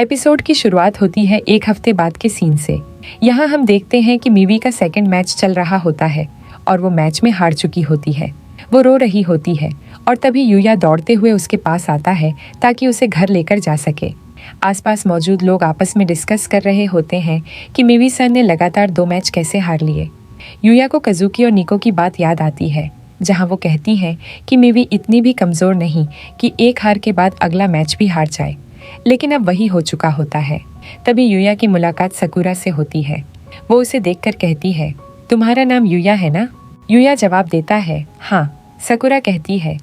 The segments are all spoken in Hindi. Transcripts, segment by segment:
एपिसोड की शुरुआत होती है एक हफ्ते बाद के सीन से। यहाँ हम देखते हैं कि मीवी का सेकंड मैच चल रहा होता है और वो मैच में हार चुकी होती है। वो रो रही होती है और तभी यूया दौड़ते हुए उसके पास आता है ताकि उसे घर लेकर जा सके। आसपास मौजूद लोग आपस में डिस्कस कर रहे होते हैं कि मीवी सन ने लगातार 2 मैच कैसे हार लिए। यूया को कज़ुकी और निको की बात याद आती है, जहां वो कहती हैं कि मीवी इतनी भी कमज़ोर नहीं कि एक हार के बाद अगला मैच भी हार जाए, लेकिन अब वही हो चुका होता है। तभी यूया की मुलाकात सकुरा से होती है। वो उसे देखकर कहती है, तुम्हारा नाम यूया है ना? यूया जवाब देता है, हाँ। सकुरा कहती है,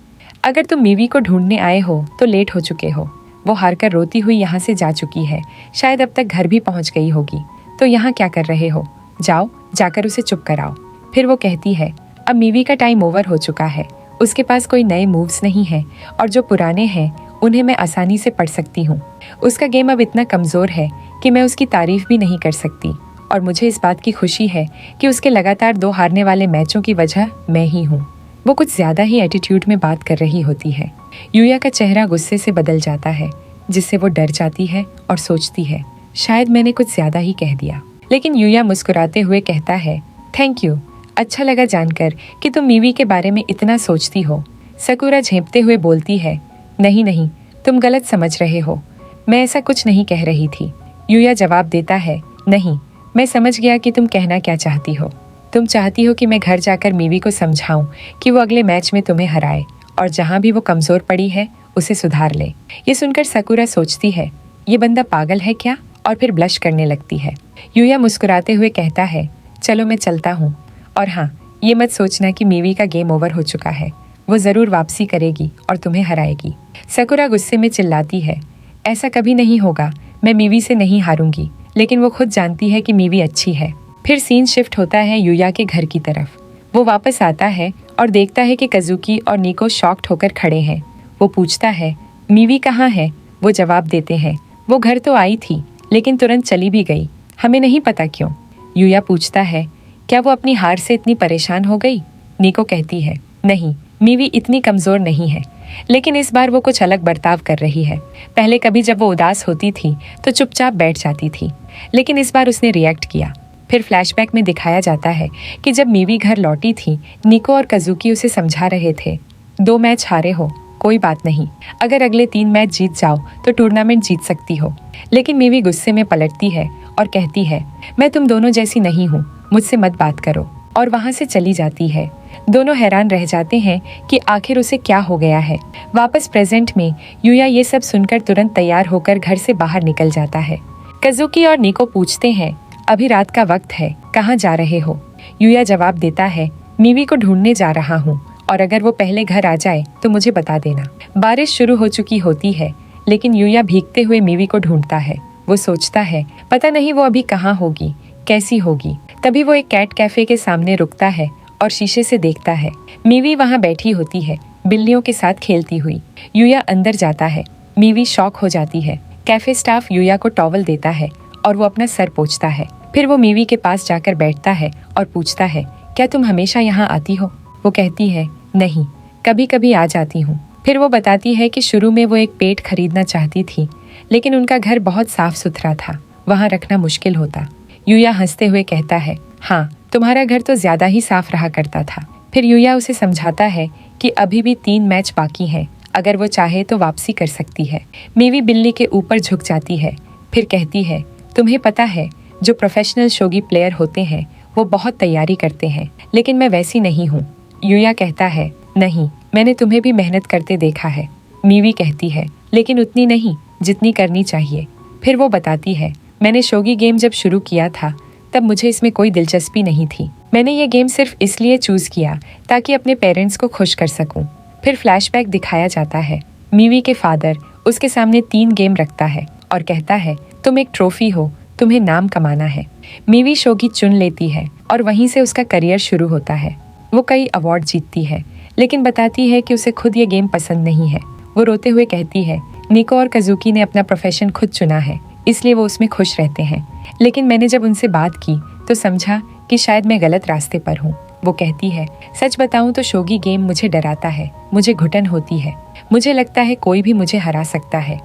अगर तुम मीवी को ढूंढने आए हो तो लेट हो चुके हो। वो हारकर रोती हुई यहाँ से जा चुकी है, शायद अब तक घर भी पहुँच गई होगी। तो यहाँ क्या कर रहे हो? जाओ, जाकर उसे चुप कराओ। फिर वो कहती है, अब मीवी का टाइम ओवर हो चुका है। उसके पास कोई नए मूव्स नहीं है और जो पुराने हैं उन्हें मैं आसानी से पढ़ सकती हूँ। उसका गेम अब इतना कमज़ोर है कि मैं उसकी तारीफ भी नहीं कर सकती और मुझे इस बात की खुशी है कि उसके लगातार 2 हारने वाले मैचों की वजह मैं ही हूँ। वो कुछ ज़्यादा ही एटीट्यूड में बात कर रही होती है। यूया का चेहरा गुस्से से बदल जाता है, जिससे वो डर जाती है और सोचती है, शायद मैंने कुछ ज़्यादा ही कह दिया। लेकिन यूया मुस्कुराते हुए कहता है, थैंक यू, अच्छा लगा जानकर कि तुम मीवी के बारे में इतना सोचती हो। सकुरा झेंपते हुए बोलती है, नहीं नहीं, तुम गलत समझ रहे हो, मैं ऐसा कुछ नहीं कह रही थी। यूया जवाब देता है, नहीं, मैं समझ गया कि तुम कहना क्या चाहती हो। तुम चाहती हो कि मैं घर जाकर मीवी को समझाऊं कि वो अगले मैच में तुम्हें हराए और जहां भी वो कमज़ोर पड़ी है उसे सुधार ले। ये सुनकर सकुरा सोचती है, ये बंदा पागल है क्या, और फिर ब्लश करने लगती है। यूया मुस्कुराते हुए कहता है, चलो मैं चलता हूँ, और हाँ, ये मत सोचना कि मीवी का गेम ओवर हो चुका है। वो ज़रूर वापसी करेगी और तुम्हें हराएगी। सकुरा गुस्से में चिल्लाती है, ऐसा कभी नहीं होगा, मैं मीवी से नहीं हारूंगी। लेकिन वो खुद जानती है कि मीवी अच्छी है। फिर सीन शिफ्ट होता है यूया के घर की तरफ। वो वापस आता है और देखता है कि कज़ुकी और निको शॉक्ड होकर खड़े हैं। वो पूछता है, मीवी कहाँ है? वो जवाब देते हैं, वो घर तो आई थी लेकिन तुरंत चली भी गई, हमें नहीं पता क्यों। यूया पूछता है, क्या वो अपनी हार से इतनी परेशान हो गई? निको कहती है, नहीं, मीवी इतनी कमज़ोर नहीं है, लेकिन इस बार वो कुछ अलग बर्ताव कर रही है। पहले कभी जब वो उदास होती थी तो चुपचाप बैठ जाती थी, लेकिन इस बार उसने रिएक्ट किया। फिर फ्लैशबैक में दिखाया जाता है कि जब मीवी घर लौटी थी, निको और कज़ुकी उसे समझा रहे थे, 2 मैच हारे हो, कोई बात नहीं, अगर अगले 3 मैच जीत जाओ तो टूर्नामेंट जीत सकती हो। लेकिन मीवी गुस्से में पलटती है और कहती है, मैं तुम दोनों जैसी नहीं हूँ, मुझसे मत बात करो, और वहाँ से चली जाती है। दोनों हैरान रह जाते हैं कि आखिर उसे क्या हो गया है। वापस प्रेजेंट में यूया ये सब सुनकर तुरंत तैयार होकर घर से बाहर निकल जाता है। कज़ुकी और निको पूछते हैं, अभी रात का वक्त है, कहाँ जा रहे हो? यूया जवाब देता है, मीवी को ढूंढने जा रहा हूँ, और अगर वो पहले घर आ जाए तो मुझे बता देना। बारिश शुरू हो चुकी होती है, लेकिन यूया भीगते हुए मीवी को ढूंढता है। वो सोचता है, पता नहीं वो अभी कहाँ होगी, कैसी होगी। तभी वो एक कैट कैफे के सामने रुकता है और शीशे से देखता है। मीवी वहाँ बैठी होती है, बिल्लियों के साथ खेलती हुई। यूया अंदर जाता है। मीवी शॉक हो जाती है। कैफे स्टाफ यूया को टॉवल देता है और वो अपना सर पोंछता है। फिर वो मीवी के पास जाकर बैठता है और पूछता है, क्या तुम हमेशा यहाँ आती हो? वो कहती है, नहीं, कभी कभी आ जाती हूँ। फिर वो बताती है कि शुरू में वो एक पेट खरीदना चाहती थी, लेकिन उनका घर बहुत साफ सुथरा था, वहाँ रखना मुश्किल होता। यूया हंसते हुए कहता है, हाँ, तुम्हारा घर तो ज्यादा ही साफ रहा करता था। फिर यूया उसे समझाता है कि अभी भी 3 मैच बाकी हैं, अगर वो चाहे तो वापसी कर सकती है। मीवी बिल्ली के ऊपर झुक जाती है। फिर कहती है, तुम्हें पता है, जो प्रोफेशनल शोगी प्लेयर होते हैं वो बहुत तैयारी करते हैं, लेकिन मैं वैसी नहीं हूँ। यूया कहता है, नहीं, मैंने तुम्हें भी मेहनत करते देखा है। मीवी कहती है, लेकिन उतनी नहीं जितनी करनी चाहिए। फिर वो बताती है, मैंने शोगी गेम जब शुरू किया था तब मुझे इसमें कोई दिलचस्पी नहीं थी। मैंने ये गेम सिर्फ इसलिए चूज किया ताकि अपने पेरेंट्स को खुश कर सकूं। फिर फ्लैशबैक दिखाया जाता है। मीवी के फादर उसके सामने 3 गेम रखता है और कहता है, तुम एक ट्रॉफी हो, तुम्हें नाम कमाना है। मीवी शोगी चुन लेती है और वहीं से उसका करियर शुरू होता है। वो कई अवार्ड जीतती है, लेकिन बताती है कि उसे खुद ये गेम पसंद नहीं है। वो रोते हुए कहती है, निको और कज़ुकी ने अपना प्रोफेशन खुद चुना है, इसलिए वो उसमें खुश रहते हैं। लेकिन मैंने जब उनसे बात की तो समझा कि शायद मैं गलत रास्ते पर हूँ। वो कहती है, सच बताऊं तो शोगी गेम मुझे डराता है, मुझे घुटन होती है। मुझे लगता है कोई भी मुझे हरा सकता है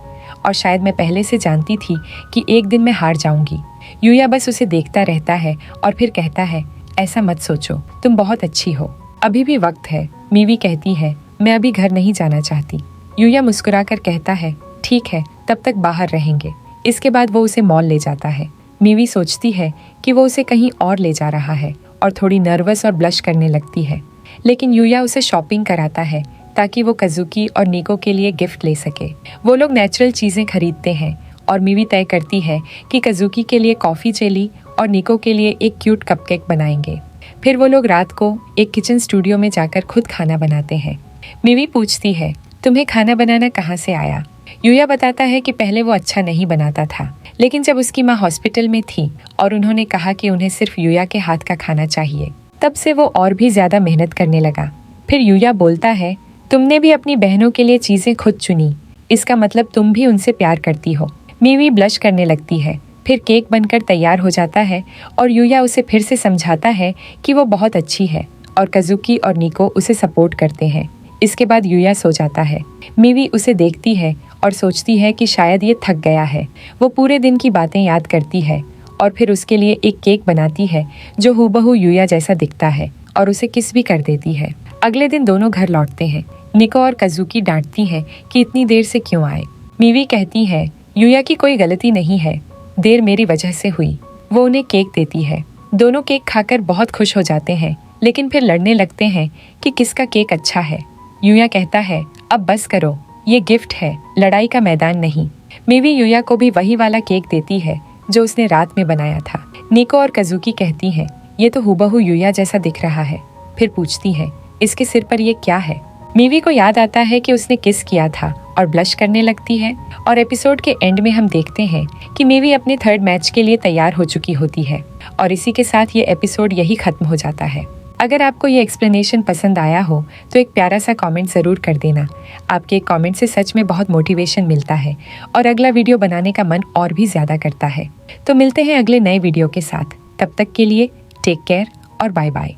और शायद मैं पहले से जानती थी कि एक दिन मैं हार जाऊंगी। यूया बस उसे देखता रहता है और फिर कहता है, ऐसा मत सोचो, तुम बहुत अच्छी हो, अभी भी वक्त है। मीवी कहती है, मैं अभी घर नहीं जाना चाहती। यूया मुस्कुराकर कहता है, ठीक है, तब तक बाहर रहेंगे। इसके बाद वो उसे मॉल ले जाता है। मीवी सोचती है कि वो उसे कहीं और ले जा रहा है और थोड़ी नर्वस और ब्लश करने लगती है, लेकिन यूया उसे शॉपिंग कराता है ताकि वो कजुकी और निको के लिए गिफ्ट ले सके। वो लोग नेचुरल चीजें खरीदते हैं और मीवी तय करती है कि कजुकी के लिए कॉफी जेली और निको के लिए एक क्यूट कपकेक बनाएंगे। फिर वो लोग रात को एक किचन स्टूडियो में जाकर खुद खाना बनाते हैं। मीवी पूछती है, तुम्हें खाना बनाना कहाँ से आया? यूया बताता है कि पहले वो अच्छा नहीं बनाता था, लेकिन जब उसकी माँ हॉस्पिटल में थी और उन्होंने कहा कि उन्हें सिर्फ यूया के हाथ का खाना चाहिए, तब से वो और भी ज्यादा मेहनत करने लगा। फिर यूया बोलता है, तुमने भी अपनी बहनों के लिए चीजें खुद चुनी, इसका मतलब तुम भी उनसे प्यार करती हो। मीवी ब्लश करने लगती है। फिर केक बनकर तैयार हो जाता है और यूया उसे फिर से समझाता है कि वो बहुत अच्छी है और कजुकी और निको उसे सपोर्ट करते हैं। इसके बाद यूया सो जाता है। मीवी उसे देखती है और सोचती है कि शायद ये थक गया है। वो पूरे दिन की बातें याद करती है और फिर उसके लिए एक केक बनाती है जो हूबहू यूया जैसा दिखता है और उसे किस भी कर देती है। अगले दिन दोनों घर लौटते हैं। निको और कजुकी डांटती हैं कि इतनी देर से क्यों आए। मीवी कहती है, यूया की कोई गलती नहीं है, देर मेरी वजह से हुई। वो उन्हें केक देती है। दोनों केक खाकर बहुत खुश हो जाते हैं, लेकिन फिर लड़ने लगते हैं कि किसका केक अच्छा है। यूया कहता है, अब बस करो, ये गिफ्ट है, लड़ाई का मैदान नहीं। मीवी यूया को भी वही वाला केक देती है जो उसने रात में बनाया था। निको और कजुकी कहती हैं, ये तो हूबहू यूया जैसा दिख रहा है। फिर पूछती है, इसके सिर पर ये क्या है? मीवी को याद आता है कि उसने किस किया था और ब्लश करने लगती है। और एपिसोड के एंड में हम देखते हैं कि मीवी अपने थर्ड मैच के लिए तैयार हो चुकी होती है और इसी के साथ ये एपिसोड यही खत्म हो जाता है। अगर आपको ये एक्सप्लेनेशन पसंद आया हो तो एक प्यारा सा कमेंट ज़रूर कर देना। आपके एक कमेंट से सच में बहुत मोटिवेशन मिलता है और अगला वीडियो बनाने का मन और भी ज़्यादा करता है। तो मिलते हैं अगले नए वीडियो के साथ। तब तक के लिए टेक केयर और बाय बाय।